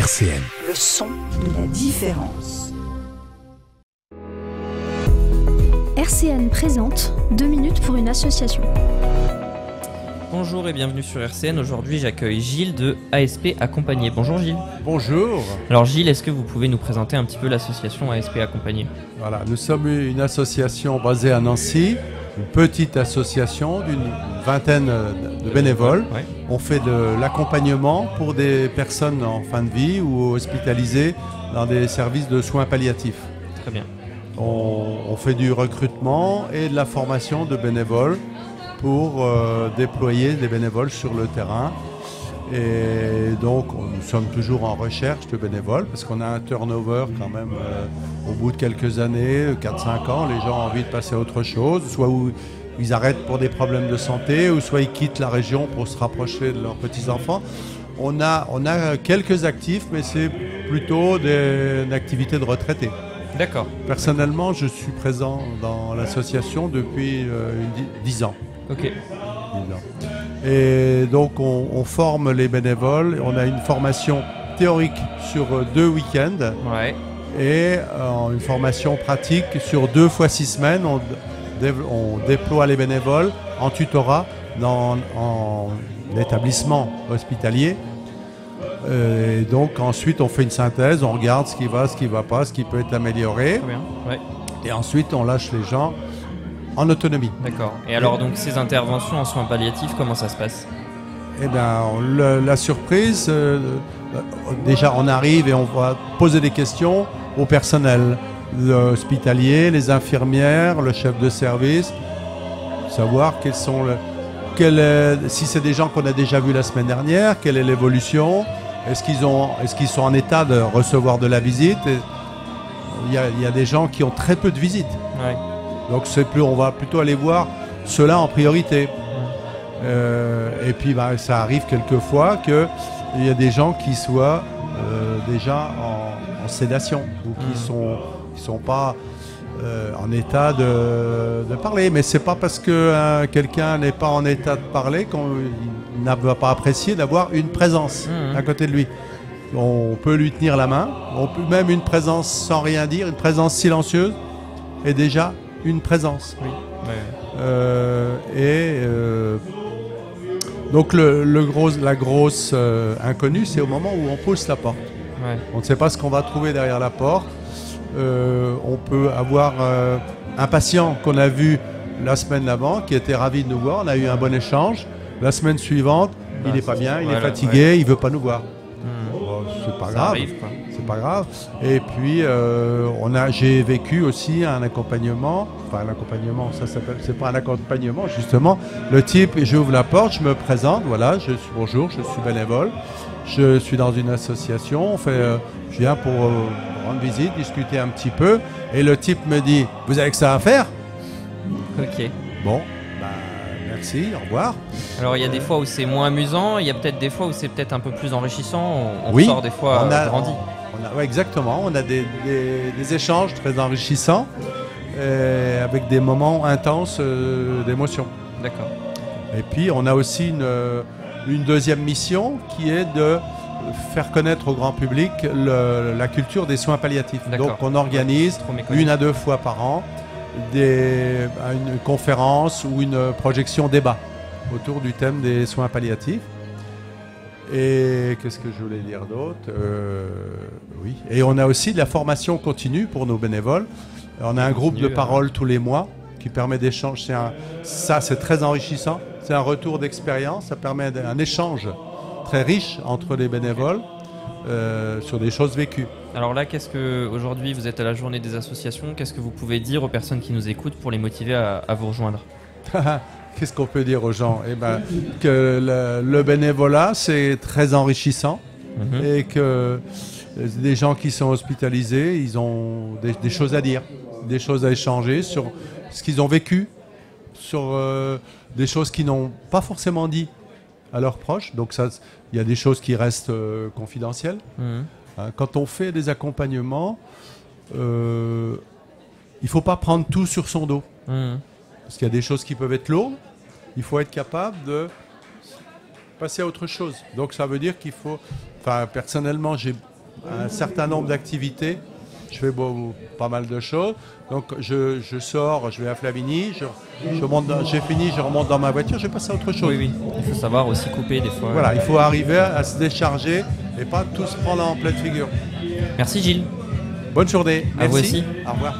RCN. Le son de la différence. RCN présente 2 minutes pour une association. Bonjour et bienvenue sur RCN. Aujourd'hui, j'accueille Gilles de ASP Accompagné. Bonjour Gilles. Bonjour. Alors Gilles, est-ce que vous pouvez nous présenter un petit peu l'association ASP Accompagné ? Voilà, nous sommes une association basée à Nancy, une petite association d'une vingtaine de bénévoles. Ouais. On fait de l'accompagnement pour des personnes en fin de vie ou hospitalisées dans des services de soins palliatifs. Très bien. On fait du recrutement et de la formation de bénévoles pour déployer des bénévoles sur le terrain. Et donc, nous sommes toujours en recherche de bénévoles parce qu'on a un turnover quand même au bout de quelques années, 4-5 ans, les gens ont envie de passer à autre chose, soit où ils arrêtent pour des problèmes de santé, ou soit ils quittent la région pour se rapprocher de leurs petits-enfants. On a quelques actifs, mais c'est plutôt une activité de retraités. D'accord. Personnellement, je suis présent dans l'association depuis 10 ans. Ok. 10 ans. Et donc on forme les bénévoles, on a une formation théorique sur 2 week-ends Ouais. et une formation pratique sur 2 fois 6 semaines. On déploie les bénévoles en tutorat en établissement hospitalier. Et donc ensuite on fait une synthèse, on regarde ce qui va pas, ce qui peut être amélioré. Très bien. Ouais. Et ensuite on lâche les gens en autonomie. D'accord. Et alors donc ces interventions en soins palliatifs, comment ça se passe ? Eh bien, la surprise, déjà on arrive et on va poser des questions au personnel, l'hospitalier, les infirmières, le chef de service, savoir si c'est des gens qu'on a déjà vus la semaine dernière, quelle est l'évolution, est-ce qu'ils sont en état de recevoir de la visite. Il y a des gens qui ont très peu de visites. Ouais. Donc on va plutôt aller voir ceux-là en priorité. Et puis ça arrive quelquefois qu'il y a des gens qui soient déjà en sédation ou qui sont pas en état de parler. Mais c'est pas parce que quelqu'un n'est pas en état de parler qu'on ne va pas apprécier d'avoir une présence à côté de lui. On peut lui tenir la main, on peut même une présence sans rien dire, une présence silencieuse est déjà une présence. Oui. Ouais. Donc la grosse inconnue, c'est au moment où on pousse la porte. Ouais. On ne sait pas ce qu'on va trouver derrière la porte. On peut avoir un patient qu'on a vu la semaine d'avant, qui était ravi de nous voir. On a eu un bon échange. La semaine suivante, il n'est pas bien, il est fatigué, il ne veut pas nous voir. Bon, c'est pas grave. Arrive, quoi. C'est pas grave. Et puis j'ai vécu aussi un accompagnement. Enfin, l'accompagnement, c'est pas un accompagnement justement. Le type, j'ouvre la porte, je me présente. Voilà, bonjour, je suis bénévole. Je suis dans une association. Je viens pour rendre visite, discuter un petit peu. Et le type me dit, vous avez que ça à faire ? Ok. Bon, merci, au revoir. Alors il y a des fois où c'est moins amusant, il y a peut-être des fois où c'est peut-être un peu plus enrichissant. On Oui, sort des fois grandi. Ouais, exactement, on a des échanges très enrichissants avec des moments intenses d'émotion. D'accord. Et puis on a aussi une deuxième mission qui est de faire connaître au grand public la culture des soins palliatifs. D'accord. Donc on organise Trop méconnu. 1 à 2 fois par an une conférence ou une projection débat autour du thème des soins palliatifs. Et qu'est-ce que je voulais dire d'autre ? Oui. Et on a aussi de la formation continue pour nos bénévoles. On a un groupe de parole tous les mois qui permet d'échange. Ça, c'est très enrichissant. C'est un retour d'expérience. Ça permet un échange très riche entre les bénévoles sur des choses vécues. Alors là, aujourd'hui vous êtes à la journée des associations, qu'est-ce que vous pouvez dire aux personnes qui nous écoutent pour les motiver à vous rejoindre ? Qu'est-ce qu'on peut dire aux gens ? Que le bénévolat, c'est très enrichissant et que des gens qui sont hospitalisés, ils ont des choses à dire, des choses à échanger sur ce qu'ils ont vécu, sur des choses qu'ils n'ont pas forcément dit à leurs proches. Donc il y a des choses qui restent confidentielles. Quand on fait des accompagnements, il ne faut pas prendre tout sur son dos. Parce qu'il y a des choses qui peuvent être lourdes. Il faut être capable de passer à autre chose. Donc ça veut dire qu'il faut... Personnellement, j'ai un certain nombre d'activités. Je fais pas mal de choses. Donc je sors, je vais à Flavigny, j'ai fini, je remonte dans ma voiture, je passe à autre chose. Oui. Il faut savoir aussi couper des fois. Voilà, il faut arriver à se décharger et pas tout se prendre en pleine figure. Merci Gilles. Bonne journée. À vous Merci. aussi. Au revoir.